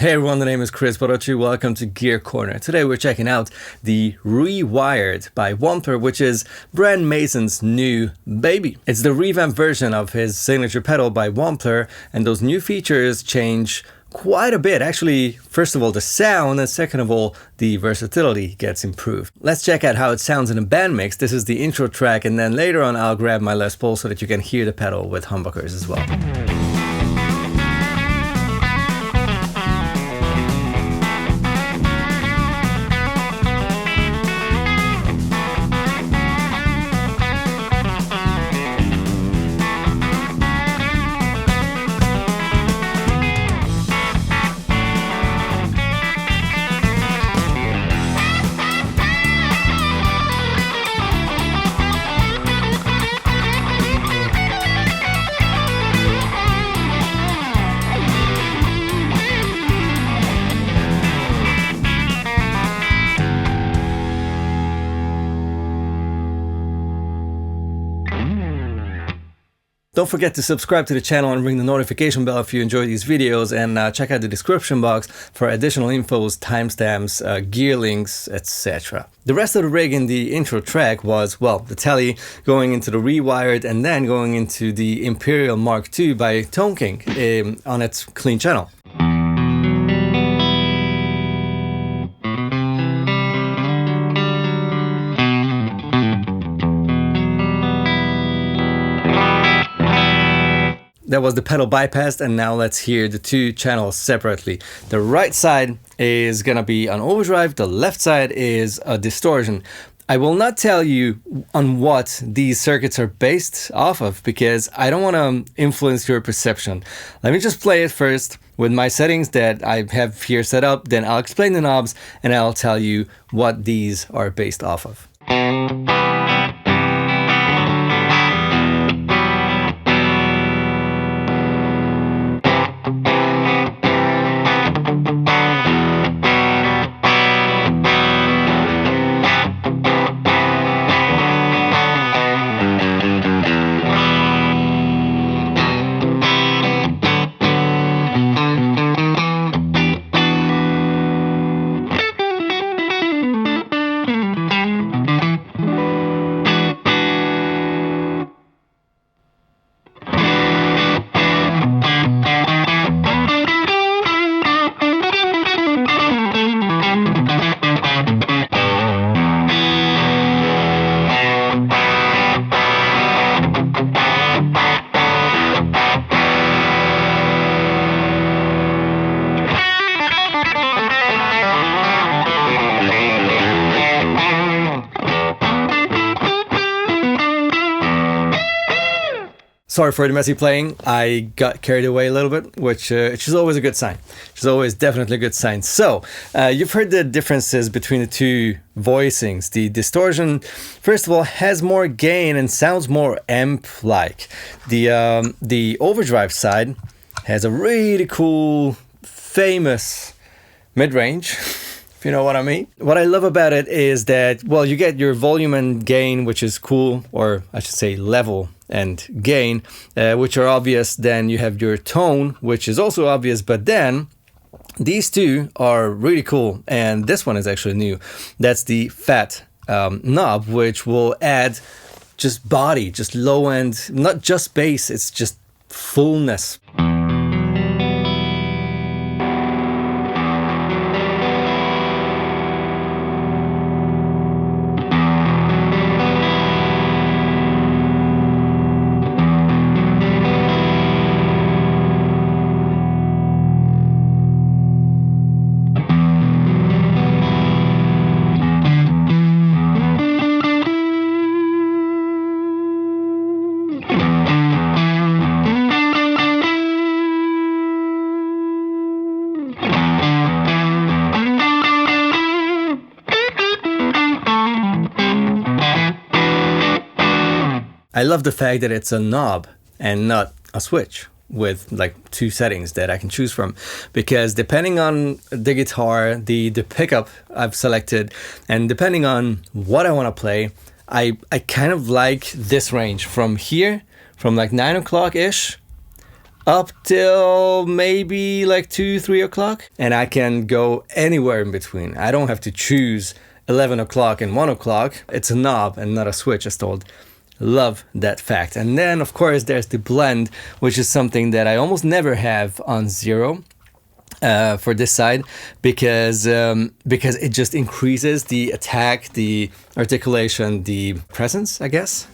Hey everyone, the name is Kris Barocsi. Welcome to Gear Corner. Today we're checking out the ReWired by Wampler, which is Brent Mason's new baby. It's the revamped version of his signature pedal by Wampler, and those new features change quite a bit. Actually, first of all, the sound, and second of all, the versatility gets improved. Let's check out how it sounds in a band mix. This is the intro track, and then later on I'll grab my Les Paul so that you can hear the pedal with humbuckers as well. Don't forget to subscribe to the channel and ring the notification bell if you enjoy these videos, and check out the description box for additional infos, timestamps, gear links, etc. The rest of the rig in the intro track was, well, the Tele going into the ReWired and then going into the Imperial Mark II by Thomann on its clean channel. That was the pedal bypassed, and now let's hear the two channels separately. The right side is gonna be on Overdrive, the left side is a Distortion. I will not tell you on what these circuits are based off of because I don't want to influence your perception. Let me just play it first with my settings that I have here set up, then I'll explain the knobs and I'll tell you what these are based off of. Sorry for the messy playing, I got carried away a little bit, which is always a good sign. Which is always definitely a good sign. So, you've heard the differences between the two voicings. The Distortion, first of all, has more gain and sounds more amp-like. The Overdrive side has a really cool, famous mid-range, if you know what I mean. What I love about it is that, well, you get your volume and gain, which is cool, or I should say level and gain, which are obvious. Then you have your tone, which is also obvious, but then these two are really cool, and this one is actually new. That's the fat knob, which will add just body, just low end, not just bass, it's just fullness. I love the fact that it's a knob and not a switch with like two settings that I can choose from, because depending on the guitar, the pickup I've selected, and depending on what I want to play, I kind of like this range from here, from like 9 o'clock ish up till maybe like 2-3 o'clock, and I can go anywhere in between. I don't have to choose 11 o'clock and 1 o'clock. It's a knob and not a switch, as told. Love that fact. And then of course there's the blend, which is something that I almost never have on Zero. For this side, because it just increases the attack, the articulation, the presence, I guess.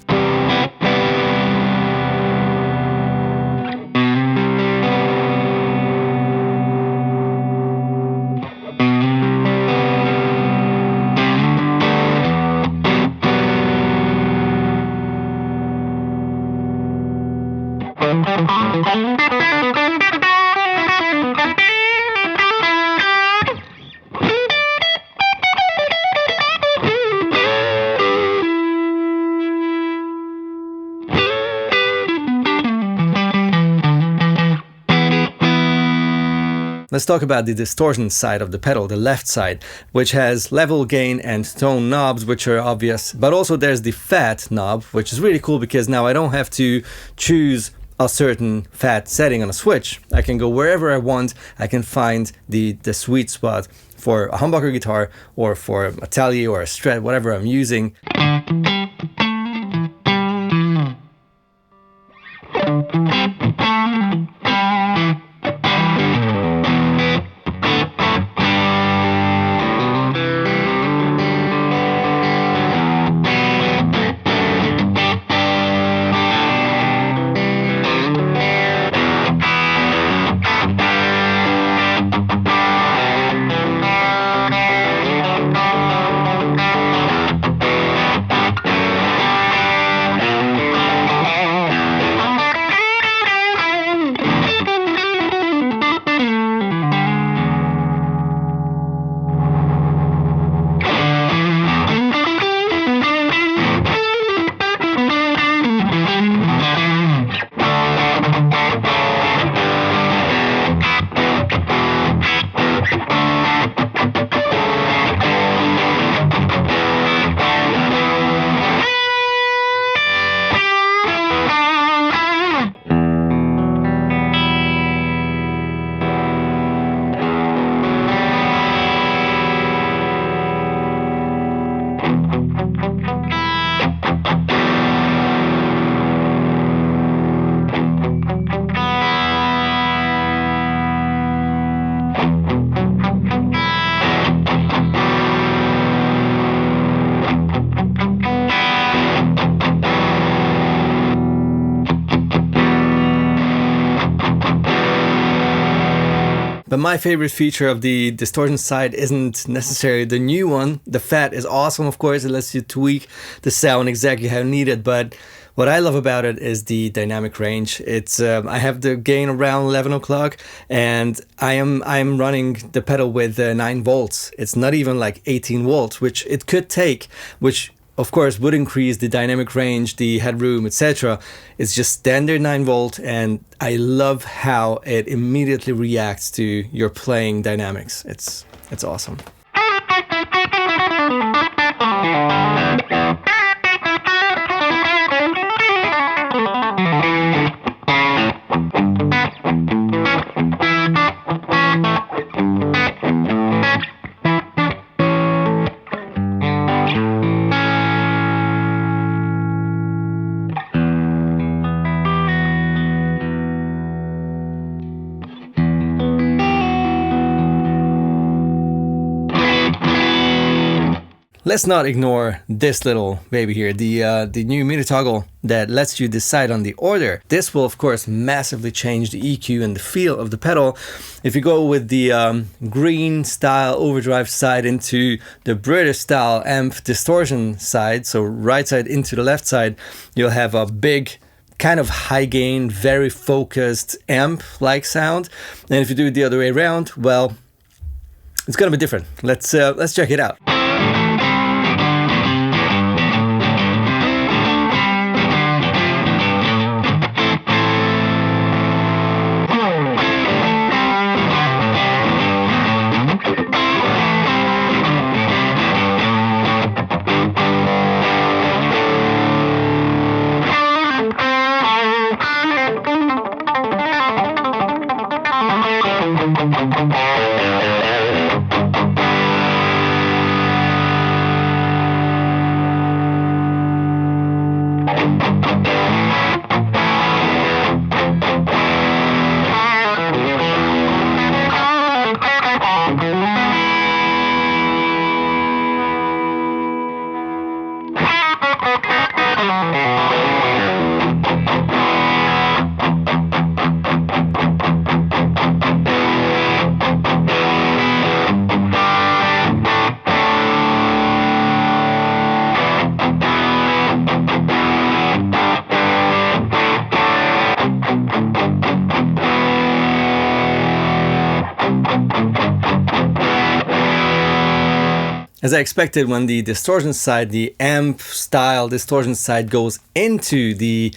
Let's talk about the distortion side of the pedal, the left side, which has level, gain, and tone knobs, which are obvious. But also there's the fat knob, which is really cool because now I don't have to choose a certain fat setting on a switch. I can go wherever I want. I can find the sweet spot for a humbucker guitar or for a Tele or a Strat, whatever I'm using. But my favorite feature of the distortion side isn't necessarily the new one. The fat is awesome, of course. It lets you tweak the sound exactly how needed. But what I love about it is the dynamic range. It's I have the gain around 11 o'clock, and I'm running the pedal with 9 volts. It's not even like 18 volts, which it could take, which of course would increase the dynamic range, the headroom, etc. It's just standard 9 volt, and I love how it immediately reacts to your playing dynamics. It's awesome. Let's not ignore this little baby here, the new MIDI toggle that lets you decide on the order. This will of course massively change the EQ and the feel of the pedal. If you go with the green style overdrive side into the British style amp distortion side, so right side into the left side, you'll have a big kind of high gain, very focused amp-like sound. And if you do it the other way around, well, it's gonna be different. Let's check it out. as I expected, when the distortion side, the amp style distortion side goes into the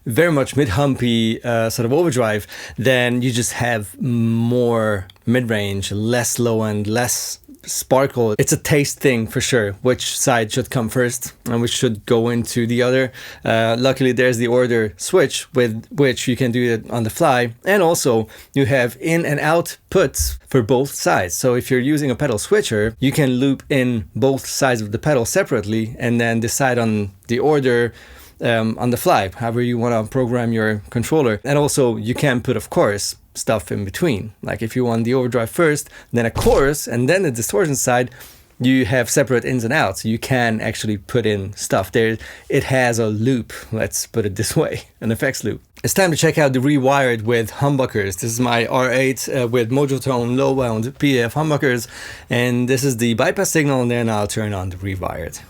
very much mid-humpy sort of overdrive, then you just have more mid-range, less low-end, less sparkle. It's a taste thing for sure, which side should come first and which should go into the other. Luckily, there's the order switch with which you can do it on the fly, and also you have in and out puts for both sides. So if you're using a pedal switcher, you can loop in both sides of the pedal separately and then decide on the order on the fly, however you want to program your controller. And also you can put, of course, stuff in between. Like if you want the overdrive first, then a chorus, and then the distortion side, you have separate ins and outs. You can actually put in stuff there. It has a loop, let's put it this way, an effects loop. It's time to check out the ReWired with humbuckers. This is my R8 with Mojotone low wound PAF humbuckers, and this is the bypass signal, and then I'll turn on the ReWired.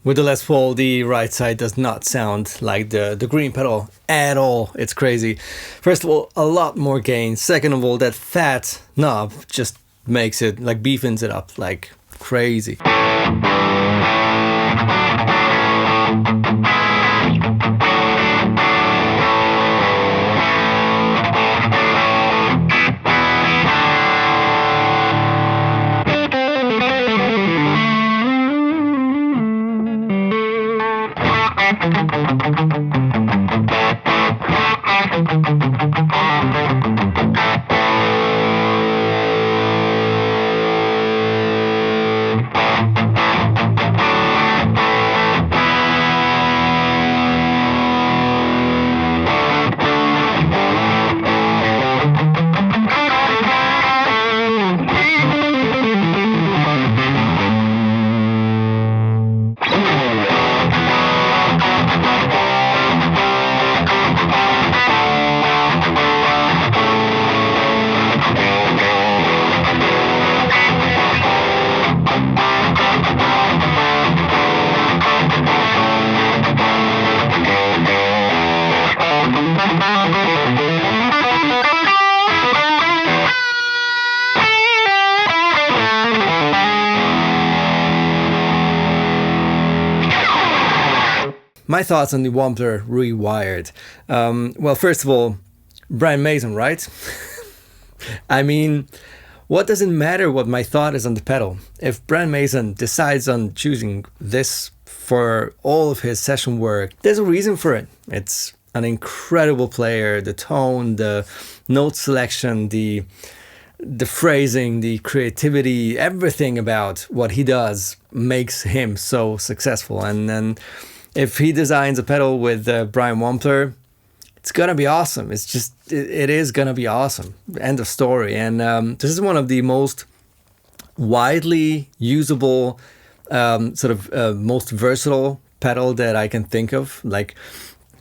With the Les Paul, the right side does not sound like the green pedal at all. It's crazy. First of all, a lot more gain. Second of all, that fat knob just makes it, like, beefens it up like crazy. My thoughts on the Wampler ReWired. Well, first of all, Brian Mason, right? I mean, what does it matter what my thought is on the pedal? If Brian Mason decides on choosing this for all of his session work, there's a reason for it. It's an incredible player. The tone, the note selection, the phrasing, the creativity, everything about what he does makes him so successful. And then if he designs a pedal with Brian Wampler, it's gonna be awesome. It's just, it is gonna be awesome. End of story. And this is one of the most widely usable, most versatile pedal that I can think of. Like,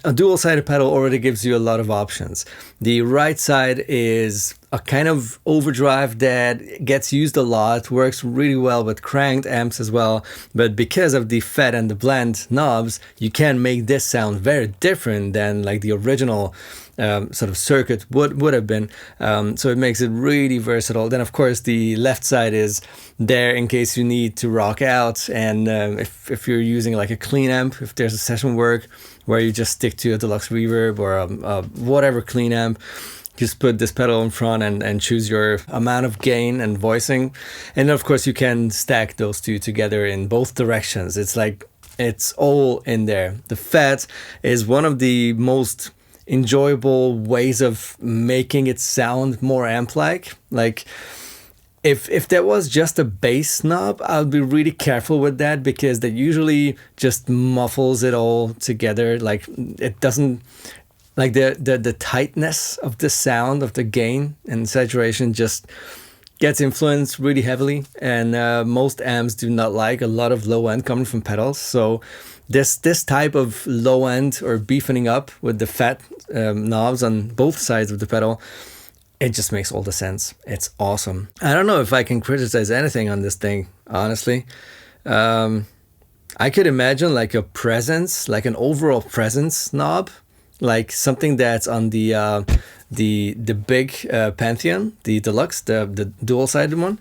a dual-sided pedal already gives you a lot of options. The right side is a kind of overdrive that gets used a lot, works really well with cranked amps as well, but because of the FET and the blend knobs, you can make this sound very different than like the original sort of circuit would have been. So it makes it really versatile. Then of course the left side is there in case you need to rock out, and if you're using like a clean amp, if there's a session work where you just stick to a deluxe reverb or whatever clean amp, just put this pedal in front and choose your amount of gain and voicing. And of course you can stack those two together in both directions. It's like, it's all in there. The FET is one of the most enjoyable ways of making it sound more amp-like. Like if there was just a bass knob, I would be really careful with that, because that usually just muffles it all together. Like it doesn't, like the tightness of the sound, of the gain and saturation just gets influenced really heavily, and most amps do not like a lot of low end coming from pedals. So this type of low end or beefing up with the FET knobs on both sides of the pedal, it just makes all the sense. It's awesome. I don't know if I can criticize anything on this thing, honestly. I could imagine like a presence, like an overall presence knob, like something that's on the big Pantheon, the deluxe, the dual-sided one.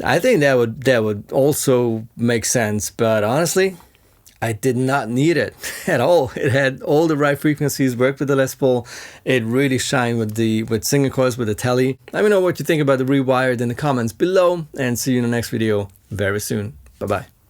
I think that would also make sense, but honestly, I did not need it at all. It had all the right frequencies, worked with the Les Paul. It really shined with single coils, with the Tele. Let me know what you think about the ReWired in the comments below, and see you in the next video very soon. Bye bye.